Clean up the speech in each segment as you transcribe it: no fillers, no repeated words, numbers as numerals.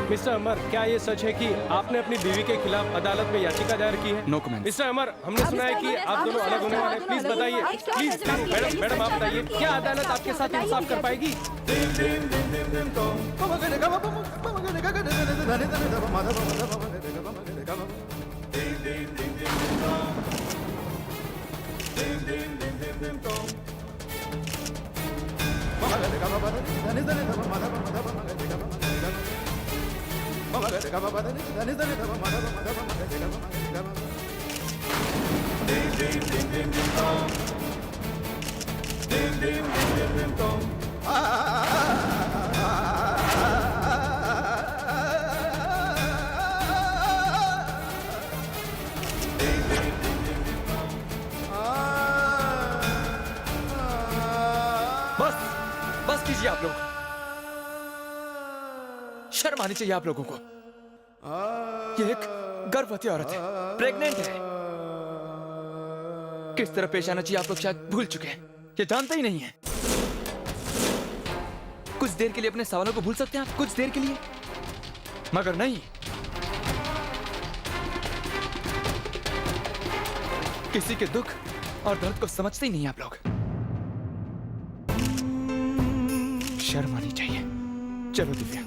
Mister अमर, क्या ये सच है कि आपने अपनी बीवी के खिलाफ अदालत में याचिका दायर की है? No comment. मिस्टर अमर, हमने सुना है कि आप दोनों अलग होने वाले हैं। प्लीज बताइए, प्लीज मैडम, मैडम आप बताइए, क्या अदालत आपके साथ इंसाफ कर पाएगी? बस कीजिए आप लोग। शर्म आनी चाहिए आप लोगों को। ये एक गर्भवती औरत है, प्रेग्नेंट है। किस तरह पेश आना चाहिए आप लोग शायद भूल चुके हैं, ये जानते ही नहीं है। कुछ देर के लिए अपने सवालों को भूल सकते हैं आप, कुछ देर के लिए, मगर नहीं, किसी के दुख और दर्द को समझते ही नहीं आप लोग। शर्म आनी चाहिए। चलो दिव्या।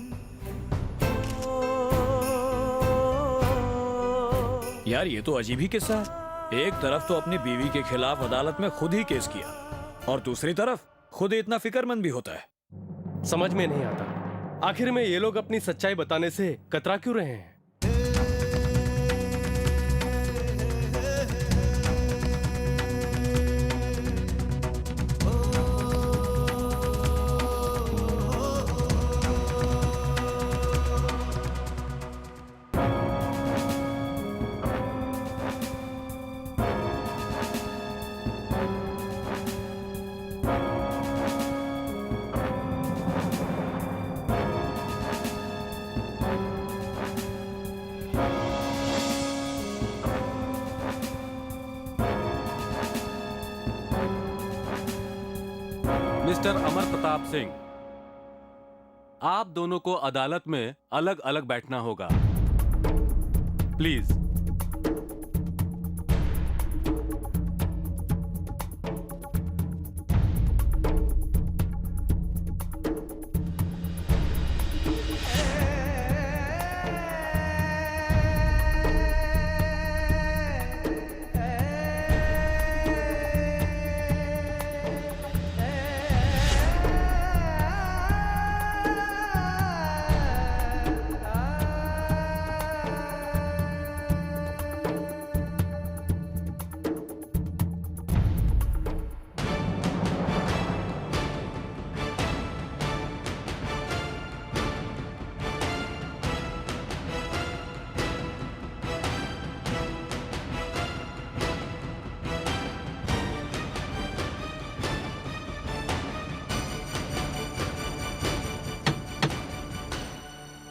यार ये तो अजीब ही किस्सा है। एक तरफ तो अपनी बीवी के खिलाफ अदालत में खुद ही केस किया और दूसरी तरफ खुद इतना फिक्रमंद भी होता है। समझ में नहीं आता, आखिर में ये लोग अपनी सच्चाई बताने से कतरा क्यों रहे हैं? मिस्टर अमर प्रताप सिंह, आप दोनों को अदालत में अलग अलग बैठना होगा, प्लीज।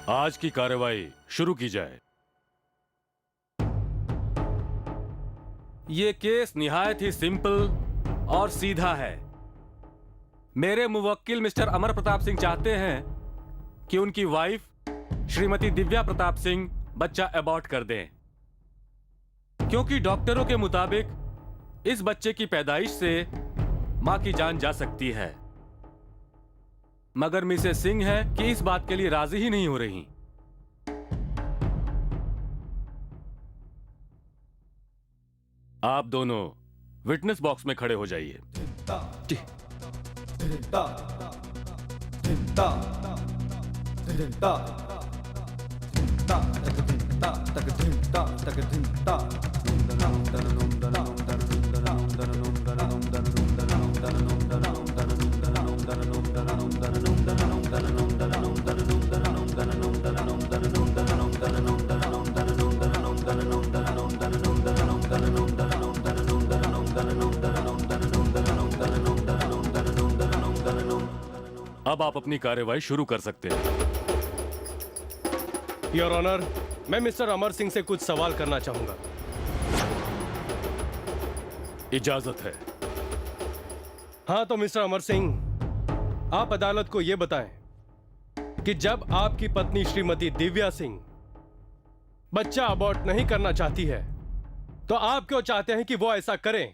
आज की कार्रवाई शुरू की जाए। ये केस निहायत ही सिंपल और सीधा है। मेरे मुवक्किल मिस्टर अमर प्रताप सिंह चाहते हैं कि उनकी वाइफ श्रीमती दिव्या प्रताप सिंह बच्चा अबॉर्ट कर दें, क्योंकि डॉक्टरों के मुताबिक इस बच्चे की पैदाइश से मां की जान जा सकती है। मगर मिसेस सिंह है कि इस बात के लिए राजी ही नहीं हो रही। आप दोनों विटनेस बॉक्स में खड़े हो जाइए। अब आप अपनी कार्रवाई शुरू कर सकते हैं। योर ऑनर, मैं मिस्टर अमर सिंह से कुछ सवाल करना चाहूंगा। इजाजत है। हाँ तो मिस्टर अमर सिंह, आप अदालत को यह बताएं, कि जब आपकी पत्नी श्रीमती दिव्या सिंह बच्चा अबॉर्ट नहीं करना चाहती है तो आप क्यों चाहते हैं कि वो ऐसा करें?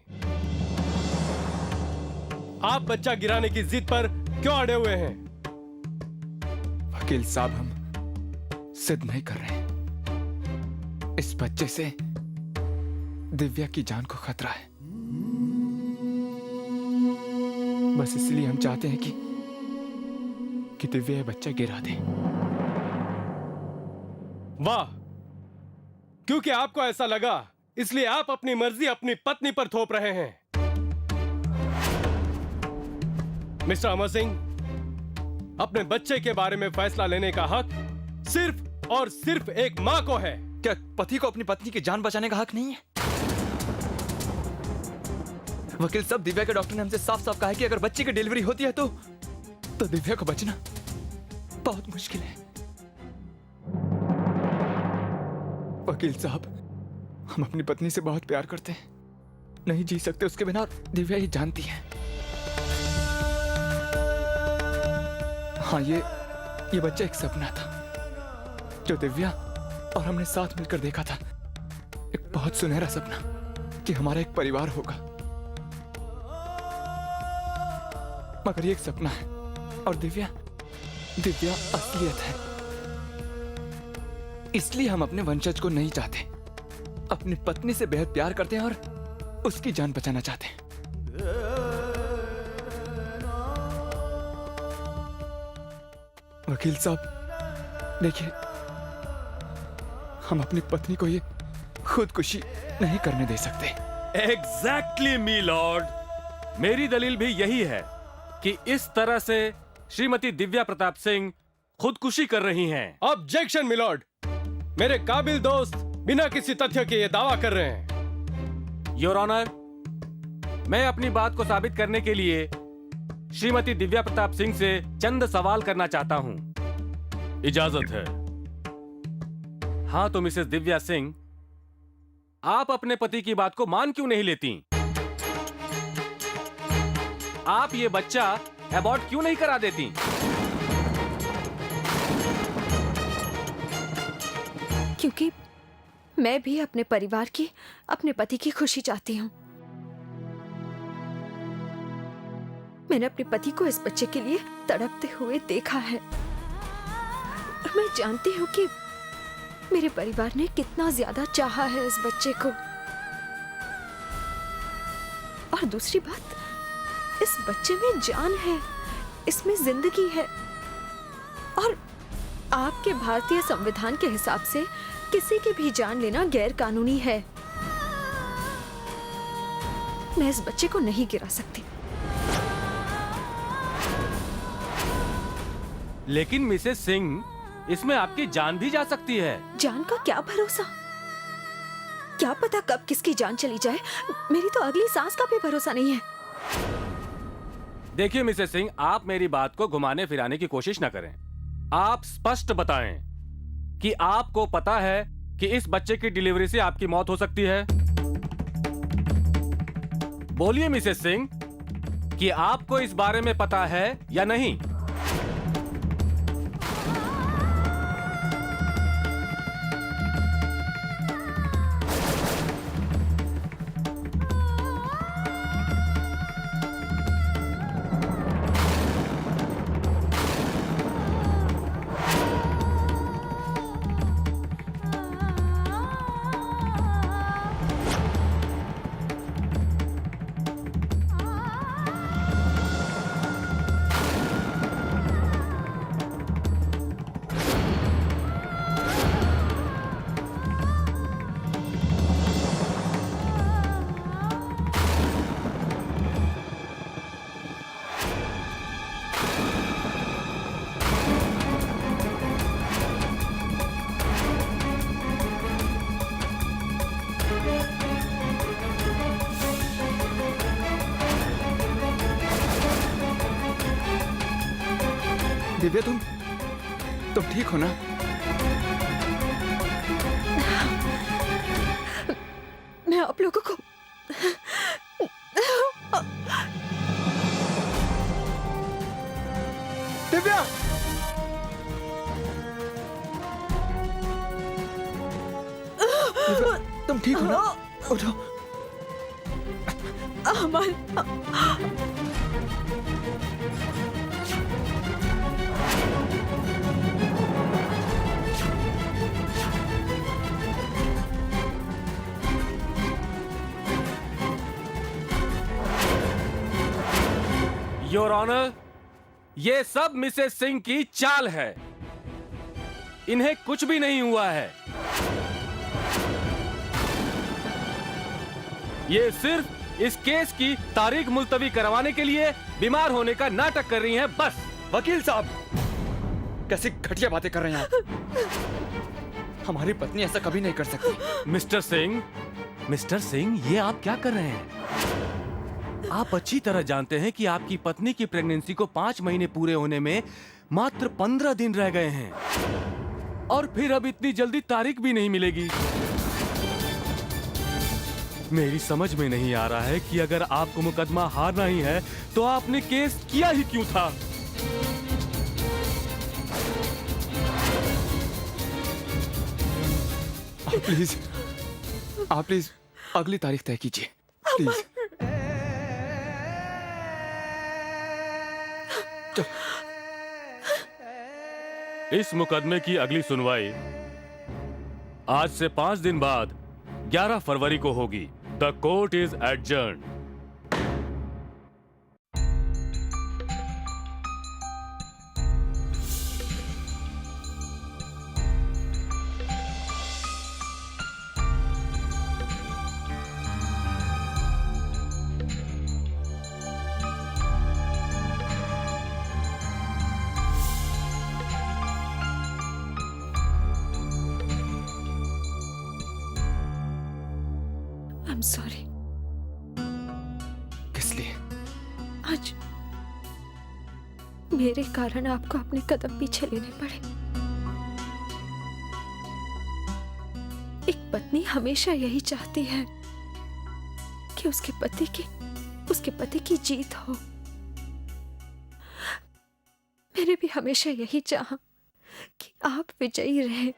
आप बच्चा गिराने की जिद पर क्यों अड़े हुए हैं? वकील साहब, हम सिद्ध नहीं कर रहे हैं। इस बच्चे से दिव्या की जान को खतरा है। बस इसलिए हम चाहते हैं कि दिव्या ये बच्चा गिरा दे। वाह, क्योंकि आपको ऐसा लगा इसलिए आप अपनी मर्जी अपनी पत्नी पर थोप रहे हैं। मिस्टर अमर सिंह, अपने बच्चे के बारे में फैसला लेने का हक सिर्फ और सिर्फ एक मां को है। क्या पति को अपनी पत्नी की जान बचाने का हक नहीं है? वकील साहब, दिव्या के डॉक्टर ने हमसे साफ साफ कहा है कि अगर बच्चे की डिलीवरी होती है तो दिव्या को बचना बहुत मुश्किल है। वकील साहब, हम अपनी पत्नी से बहुत प्यार करते हैं, नहीं जी सकते उसके बिना, दिव्या ये जानती है। हाँ, ये बच्चा एक सपना था जो दिव्या और हमने साथ मिलकर देखा था। एक बहुत सुनहरा सपना कि हमारा एक परिवार होगा। मगर ये एक सपना है और दिव्या असलियत है। इसलिए हम अपने वंशज को नहीं चाहते। अपनी पत्नी से बेहद प्यार करते हैं और उसकी जान बचाना चाहते हैं। वकील साहब, देखिए, हम अपनी पत्नी को ये खुदकुशी नहीं करने दे सकते। एग्जैक्टली मी लॉर्ड, मेरी दलील भी यही है कि इस तरह से श्रीमती दिव्या प्रताप सिंह खुदकुशी कर रही हैं। ऑब्जेक्शन मिलॉर्ड, मेरे काबिल दोस्त बिना किसी तथ्य के ये दावा कर रहे हैं। योर ऑनर, मैं अपनी बात को साबित करने के लिए श्रीमती दिव्या प्रताप सिंह से चंद सवाल करना चाहता हूं। इजाजत है? हाँ तो मिसेस दिव्या सिंह, आप अपने पति की बात को मान क्यों नहीं लेती? आप ये बच्चा अबॉर्ट क्यों नहीं करा देती? क्योंकि मैं भी अपने परिवार की, अपने पति की खुशी चाहती हूँ। मैंने अपने पति को इस बच्चे के लिए तड़पते हुए देखा है और मैं जानती हूँ कि मेरे परिवार ने कितना ज्यादा चाहा है इस बच्चे को। और दूसरी बात, इस बच्चे में जान है, इसमें जिंदगी है और आपके भारतीय संविधान के हिसाब से किसी की भी जान लेना गैर कानूनी है। मैं इस बच्चे को नहीं गिरा सकती। लेकिन मिसेस सिंह, इसमें आपकी जान भी जा सकती है। जान का क्या भरोसा? क्या पता कब किसकी जान चली जाए। मेरी तो अगली सांस का भी भरोसा नहीं है। देखिए मिसेस सिंह, आप मेरी बात को घुमाने फिराने की कोशिश न करें। आप स्पष्ट बताएं कि आपको पता है कि इस बच्चे की डिलीवरी से आपकी मौत हो सकती है। बोलिए मिसेस सिंह कि आपको इस बारे में पता है या नहीं? दिव्या, तुम ठीक हो ना? मैं आप लोगों को दिव्या! दिव्या, तुम ठीक हो ना? उठो। अमर, योर ऑनर, ये सब मिसेस सिंह की चाल है। इन्हें कुछ भी नहीं हुआ है। ये सिर्फ इस केस की तारीख मुलतवी करवाने के लिए बीमार होने का नाटक कर रही हैं, बस। वकील साहब, कैसी घटिया बातें कर रहे हैं आप? हमारी पत्नी ऐसा कभी नहीं कर सकती। मिस्टर सिंह, ये आप क्या कर रहे हैं? आप अच्छी तरह जानते हैं कि आपकी पत्नी की प्रेगनेंसी को 5 महीने पूरे होने में मात्र 15 दिन रह गए हैं, और फिर अब इतनी जल्दी तारीख भी नहीं मिलेगी। मेरी समझ में नहीं आ रहा है कि अगर आपको मुकदमा हारना ही है तो आपने केस किया ही क्यों था? आप प्लीज अगली तारीख तय कीजिए, प्लीज। इस मुकदमे की अगली सुनवाई आज से 5 दिन बाद 11 फरवरी को होगी। The court is adjourned. I'm sorry. किस लिए? आज मेरे कारण आपको अपने कदम पीछे लेने पड़े। एक पत्नी हमेशा यही चाहती है कि उसके पति की जीत हो। मैंने भी हमेशा यही चाहा कि आप विजयी रहें।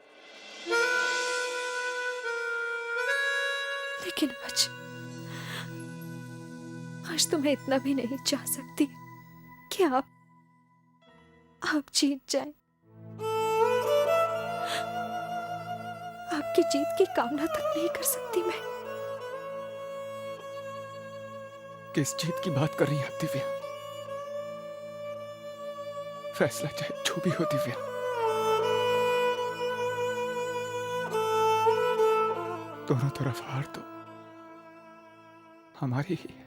लेकिन आज तो मैं इतना भी नहीं चाह सकती कि आप जीत जाएं। आपकी जीत की कामना तक नहीं कर सकती मैं। किस जीत की बात कर रही हैं आप दिव्या? फैसला चाहे जो भी हो दिव्या, दोनों तरफ हार तो हमारी ही है।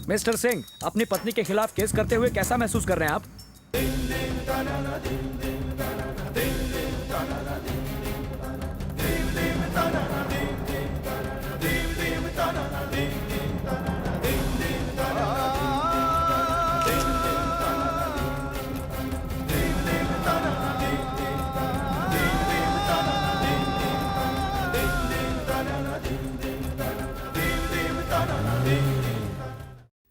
मिस्टर सिंह, अपनी पत्नी के खिलाफ केस करते हुए कैसा महसूस कर रहे हैं आप?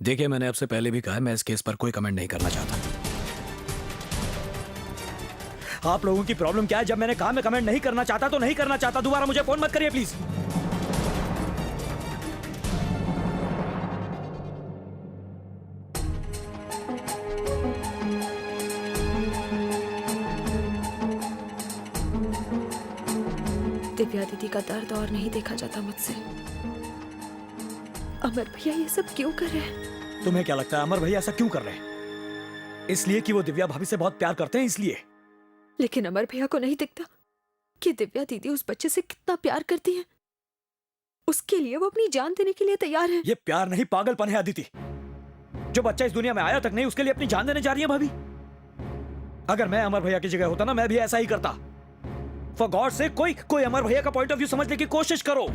देखिए, मैंने आपसे पहले भी कहा है, मैं इस केस पर कोई कमेंट नहीं करना चाहता। आप लोगों की प्रॉब्लम क्या है? जब मैंने कहा मैं कमेंट नहीं करना चाहता तो नहीं करना चाहता। दोबारा मुझे फोन मत करिए प्लीज। दिव्या दीदी का दर्द और नहीं देखा जाता मुझसे। अमर भैया ये सब क्यों कर रहे हैं? तुम्हें क्या लगता है अमर भैया ऐसा क्यों कर रहे हैं? इसलिए कि वो दिव्या भाभी से बहुत प्यार करते हैं इसलिए। लेकिन अमर भैया को नहीं दिखता कि दिव्या दीदी उस बच्चे से कितना प्यार करती है। उसके लिए वो अपनी जान देने के लिए तैयार है। ये प्यार नहीं पागलपन है अदिति। जो बच्चा इस दुनिया में आया तक नहीं उसके लिए अपनी जान देने जा रही है भाभी। अगर मैं अमर भैया की जगह होता ना मैं भी ऐसा ही करता। फॉर गॉड से कोई अमर भैया का पॉइंट ऑफ व्यू समझने की कोशिश करो।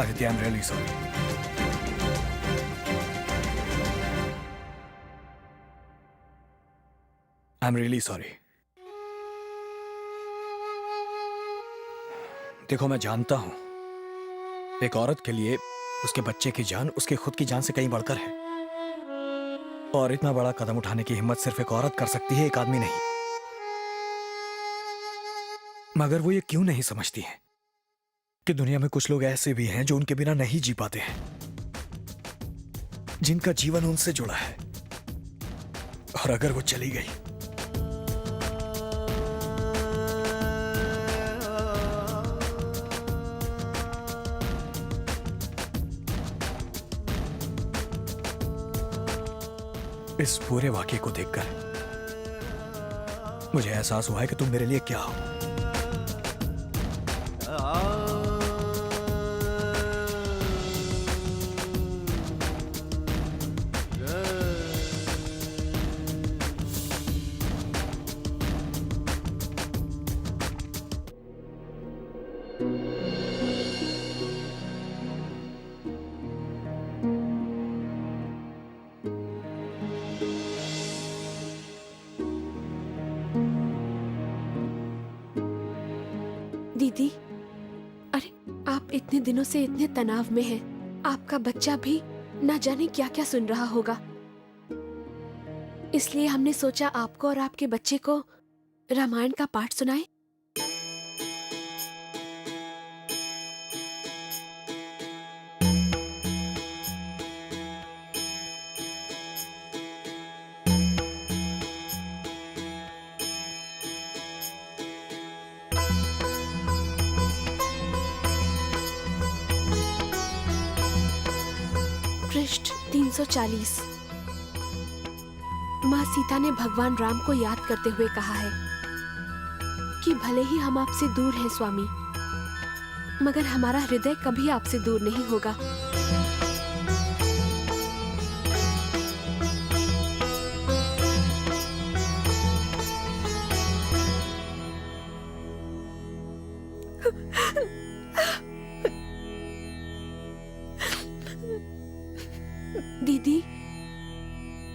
Aditi, I'm really sorry. I'm really sorry. देखो मैं जानता हूं एक औरत के लिए उसके बच्चे की जान उसके खुद की जान से कहीं बढ़कर है, और इतना बड़ा कदम उठाने की हिम्मत सिर्फ एक औरत कर सकती है, एक आदमी नहीं। मगर वो ये क्यों नहीं समझती हैं कि दुनिया में कुछ लोग ऐसे भी हैं जो उनके बिना नहीं जी पाते हैं, जिनका जीवन उनसे जुड़ा है, और अगर वो चली गई इस पूरे वाकये को देखकर मुझे एहसास हुआ है कि तुम मेरे लिए क्या हो। दीदी, अरे आप इतने दिनों से इतने तनाव में हैं। आपका बच्चा भी ना जाने क्या क्या सुन रहा होगा, इसलिए हमने सोचा आपको और आपके बच्चे को रामायण का पाठ सुनाएं। पृष्ठ 340। माँ सीता ने भगवान राम को याद करते हुए कहा है कि भले ही हम आपसे दूर हैं स्वामी, मगर हमारा हृदय कभी आपसे दूर नहीं होगा। दीदी,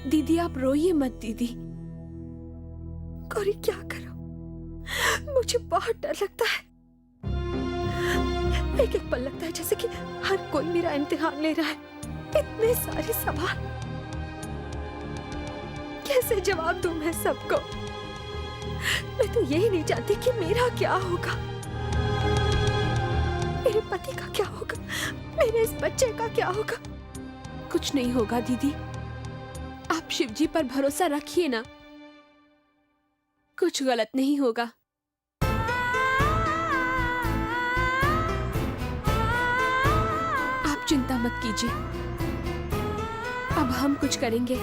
दीदी आप रोइए मत दीदी। गौरी क्या करो, मुझे बहुत डर लगता है। एक एक पल लगता है जैसे कि हर कोई मेरा इम्तिहान ले रहा है। इतने सारे सवाल, कैसे जवाब दूं मैं सबको? मैं तो यही नहीं जानती कि मेरा क्या होगा, मेरे पति का क्या होगा, मेरे इस बच्चे का क्या होगा। कुछ नहीं होगा दीदी, आप शिवजी पर भरोसा रखिए ना, कुछ गलत नहीं होगा। आप चिंता मत कीजिए, अब हम कुछ करेंगे।